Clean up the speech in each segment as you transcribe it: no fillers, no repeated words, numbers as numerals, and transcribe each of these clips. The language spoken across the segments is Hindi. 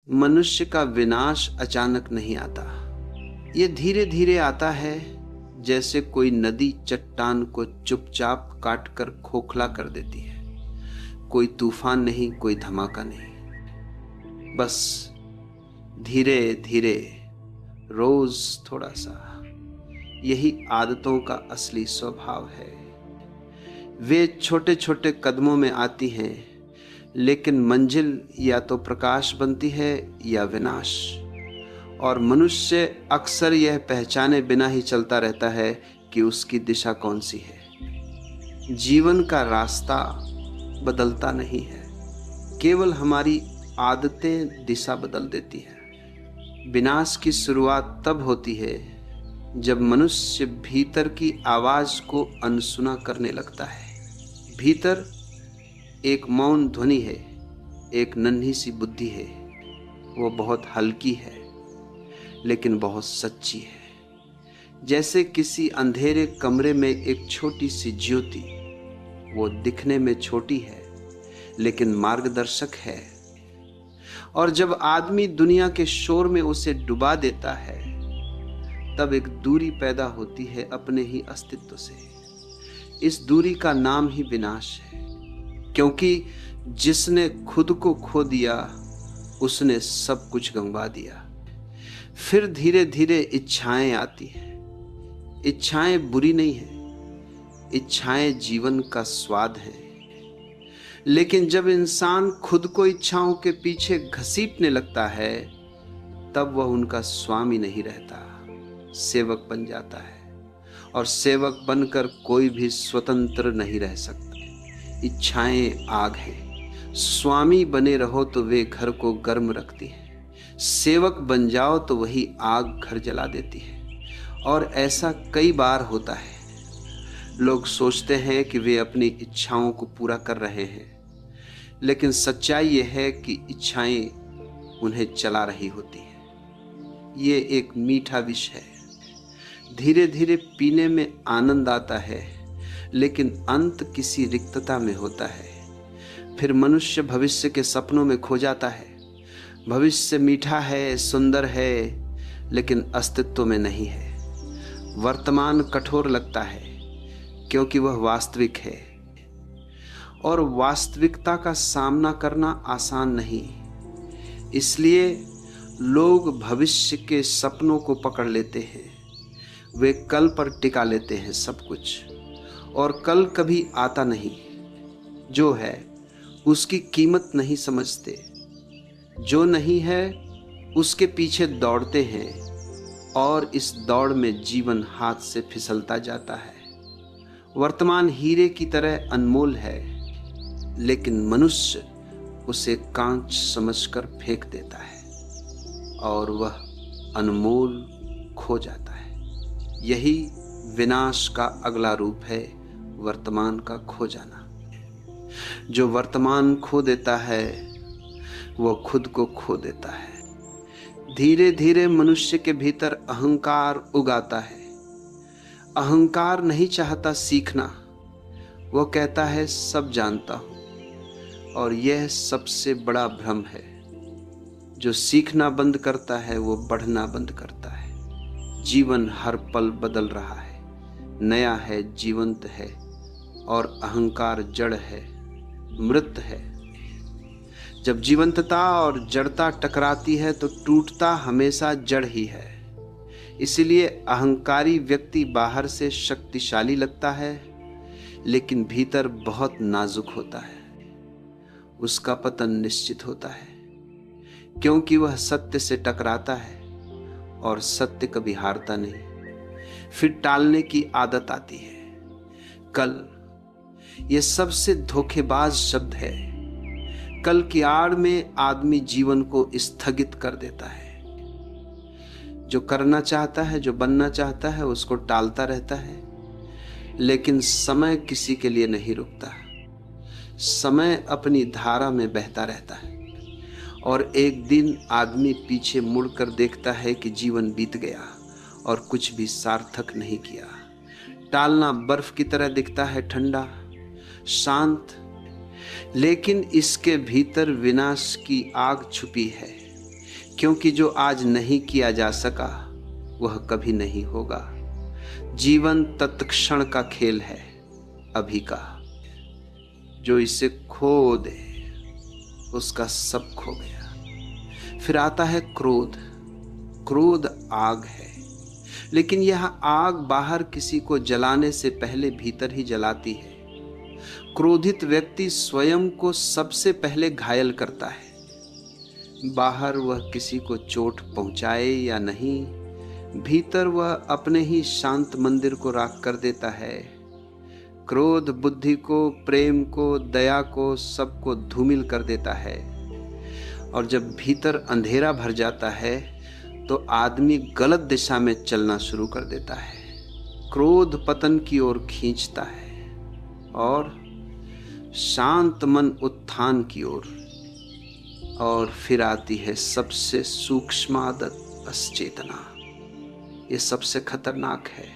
मनुष्य का विनाश अचानक नहीं आता, ये धीरे धीरे आता है, जैसे कोई नदी चट्टान को चुपचाप काटकर खोखला कर देती है। कोई तूफान नहीं, कोई धमाका नहीं, बस धीरे धीरे, रोज थोड़ा सा। यही आदतों का असली स्वभाव है। वे छोटे छोटे कदमों में आती हैं, लेकिन मंजिल या तो प्रकाश बनती है या विनाश। और मनुष्य अक्सर यह पहचाने बिना ही चलता रहता है कि उसकी दिशा कौन सी है। जीवन का रास्ता बदलता नहीं है, केवल हमारी आदतें दिशा बदल देती है। विनाश की शुरुआत तब होती है जब मनुष्य भीतर की आवाज को अनसुना करने लगता है। भीतर एक मौन ध्वनि है, एक नन्ही सी बुद्धि है। वो बहुत हल्की है लेकिन बहुत सच्ची है। जैसे किसी अंधेरे कमरे में एक छोटी सी ज्योति। वो दिखने में छोटी है लेकिन मार्गदर्शक है। और जब आदमी दुनिया के शोर में उसे डुबा देता है, तब एक दूरी पैदा होती है अपने ही अस्तित्व से। इस दूरी का नाम ही विनाश है, क्योंकि जिसने खुद को खो दिया उसने सब कुछ गंवा दिया। फिर धीरे धीरे इच्छाएं आती हैं। इच्छाएं बुरी नहीं है, इच्छाएं जीवन का स्वाद है। लेकिन जब इंसान खुद को इच्छाओं के पीछे घसीटने लगता है, तब वह उनका स्वामी नहीं रहता, सेवक बन जाता है। और सेवक बनकर कोई भी स्वतंत्र नहीं रह सकता। इच्छाएं आग है, स्वामी बने रहो तो वे घर को गर्म रखती है, सेवक बन जाओ तो वही आग घर जला देती है। और ऐसा कई बार होता है। लोग सोचते हैं कि वे अपनी इच्छाओं को पूरा कर रहे हैं, लेकिन सच्चाई यह है कि इच्छाएं उन्हें चला रही होती है। ये एक मीठा विष है। धीरे धीरे पीने में आनंद आता है, लेकिन अंत किसी रिक्तता में होता है। फिर मनुष्य भविष्य के सपनों में खो जाता है। भविष्य मीठा है, सुंदर है, लेकिन अस्तित्व में नहीं है। वर्तमान कठोर लगता है क्योंकि वह वास्तविक है, और वास्तविकता का सामना करना आसान नहीं। इसलिए लोग भविष्य के सपनों को पकड़ लेते हैं। वे कल पर टिका लेते हैं सब कुछ, और कल कभी आता नहीं। जो है उसकी कीमत नहीं समझते, जो नहीं है उसके पीछे दौड़ते हैं, और इस दौड़ में जीवन हाथ से फिसलता जाता है। वर्तमान हीरे की तरह अनमोल है, लेकिन मनुष्य उसे कांच समझकर फेंक देता है, और वह अनमोल खो जाता है। यही विनाश का अगला रूप है, वर्तमान का खो जाना। जो वर्तमान खो देता है वो खुद को खो देता है। धीरे धीरे मनुष्य के भीतर अहंकार उगाता है। अहंकार नहीं चाहता सीखना, वो कहता है सब जानता हूं। और यह सबसे बड़ा भ्रम है। जो सीखना बंद करता है वो बढ़ना बंद करता है। जीवन हर पल बदल रहा है, नया है, जीवंत है, और अहंकार जड़ है, मृत है। जब जीवंतता और जड़ता टकराती है तो टूटता हमेशा जड़ ही है। इसलिए अहंकारी व्यक्ति बाहर से शक्तिशाली लगता है, लेकिन भीतर बहुत नाजुक होता है। उसका पतन निश्चित होता है, क्योंकि वह सत्य से टकराता है, और सत्य कभी हारता नहीं। फिर टालने की आदत आती है। कल, यह सबसे धोखेबाज शब्द है। कल की आड़ में आदमी जीवन को स्थगित कर देता है। जो करना चाहता है, जो बनना चाहता है, उसको टालता रहता है। लेकिन समय किसी के लिए नहीं रुकता। समय अपनी धारा में बहता रहता है, और एक दिन आदमी पीछे मुड़कर देखता है कि जीवन बीत गया और कुछ भी सार्थक नहीं किया। टालना बर्फ की तरह दिखता है, ठंडा, शांत, लेकिन इसके भीतर विनाश की आग छुपी है। क्योंकि जो आज नहीं किया जा सका वह कभी नहीं होगा। जीवन तत्क्षण का खेल है, अभी का। जो इसे खो दे उसका सब खो गया। फिर आता है क्रोध। क्रोध आग है, लेकिन यह आग बाहर किसी को जलाने से पहले भीतर ही जलाती है। क्रोधित व्यक्ति स्वयं को सबसे पहले घायल करता है। बाहर वह किसी को चोट पहुंचाए या नहीं, भीतर वह अपने ही शांत मंदिर को राख कर देता है। क्रोध बुद्धि को, प्रेम को, दया को, सबको धूमिल कर देता है। और जब भीतर अंधेरा भर जाता है तो आदमी गलत दिशा में चलना शुरू कर देता है। क्रोध पतन की ओर खींचता है और शांत मन उत्थान की ओर। और फिर आती है सबसे सूक्ष्म आदत, असचेतना। ये सबसे खतरनाक है,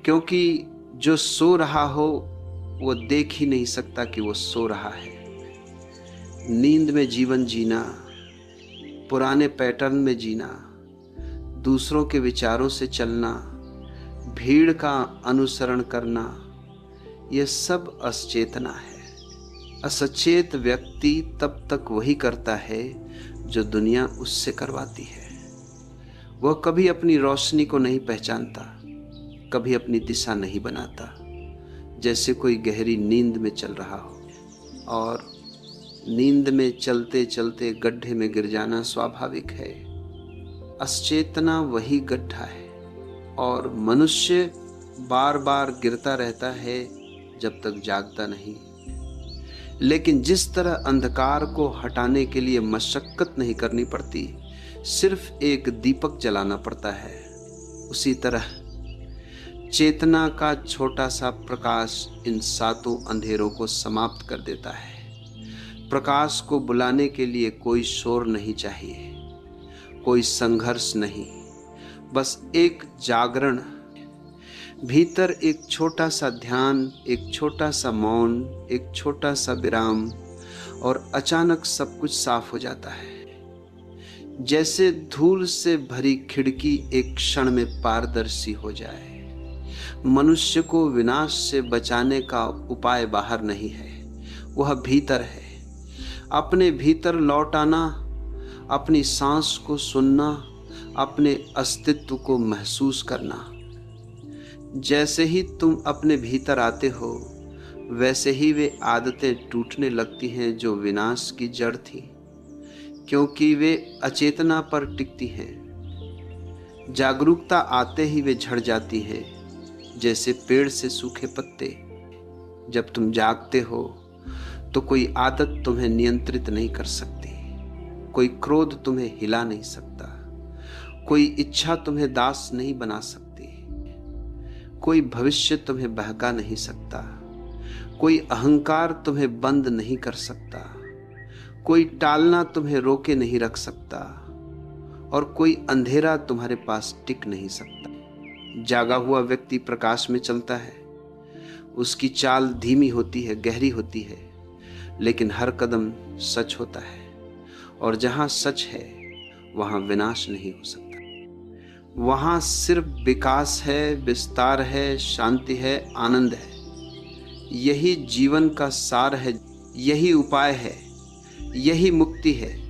क्योंकि जो सो रहा हो वो देख ही नहीं सकता कि वो सो रहा है। नींद में जीवन जीना, पुराने पैटर्न में जीना, दूसरों के विचारों से चलना, भीड़ का अनुसरण करना, यह सब असचेतना है। असचेत व्यक्ति तब तक वही करता है जो दुनिया उससे करवाती है। वह कभी अपनी रोशनी को नहीं पहचानता, कभी अपनी दिशा नहीं बनाता। जैसे कोई गहरी नींद में चल रहा हो और नींद में चलते चलते गड्ढे में गिर जाना स्वाभाविक है। असचेतना वही गड्ढा है और मनुष्य बार बार गिरता रहता है जब तक जागता नहीं। लेकिन जिस तरह अंधकार को हटाने के लिए मशक्कत नहीं करनी पड़ती, सिर्फ एक दीपक जलाना पड़ता है, उसी तरह चेतना का छोटा सा प्रकाश इन सातों अंधेरों को समाप्त कर देता है। प्रकाश को बुलाने के लिए कोई शोर नहीं चाहिए, कोई संघर्ष नहीं, बस एक जागरण। भीतर एक छोटा सा ध्यान, एक छोटा सा मौन, एक छोटा सा विराम, और अचानक सब कुछ साफ हो जाता है। जैसे धूल से भरी खिड़की एक क्षण में पारदर्शी हो जाए। मनुष्य को विनाश से बचाने का उपाय बाहर नहीं है, वह भीतर है। अपने भीतर लौट आना, अपनी सांस को सुनना, अपने अस्तित्व को महसूस करना। जैसे ही तुम अपने भीतर आते हो, वैसे ही वे आदतें टूटने लगती हैं जो विनाश की जड़ थी, क्योंकि वे अचेतना पर टिकती हैं। जागरूकता आते ही वे झड़ जाती है, जैसे पेड़ से सूखे पत्ते। जब तुम जागते हो तो कोई आदत तुम्हें नियंत्रित नहीं कर सकती, कोई क्रोध तुम्हें हिला नहीं सकता, कोई इच्छा तुम्हें दास नहीं बना सकती, कोई भविष्य तुम्हें बहका नहीं सकता, कोई अहंकार तुम्हें बंद नहीं कर सकता, कोई टालना तुम्हें रोके नहीं रख सकता, और कोई अंधेरा तुम्हारे पास टिक नहीं सकता। जागा हुआ व्यक्ति प्रकाश में चलता है। उसकी चाल धीमी होती है, गहरी होती है, लेकिन हर कदम सच होता है, और जहां सच है वहां विनाश नहीं हो सकता। वहां सिर्फ विकास है, विस्तार है, शांति है, आनंद है। यही जीवन का सार है, यही उपाय है, यही मुक्ति है।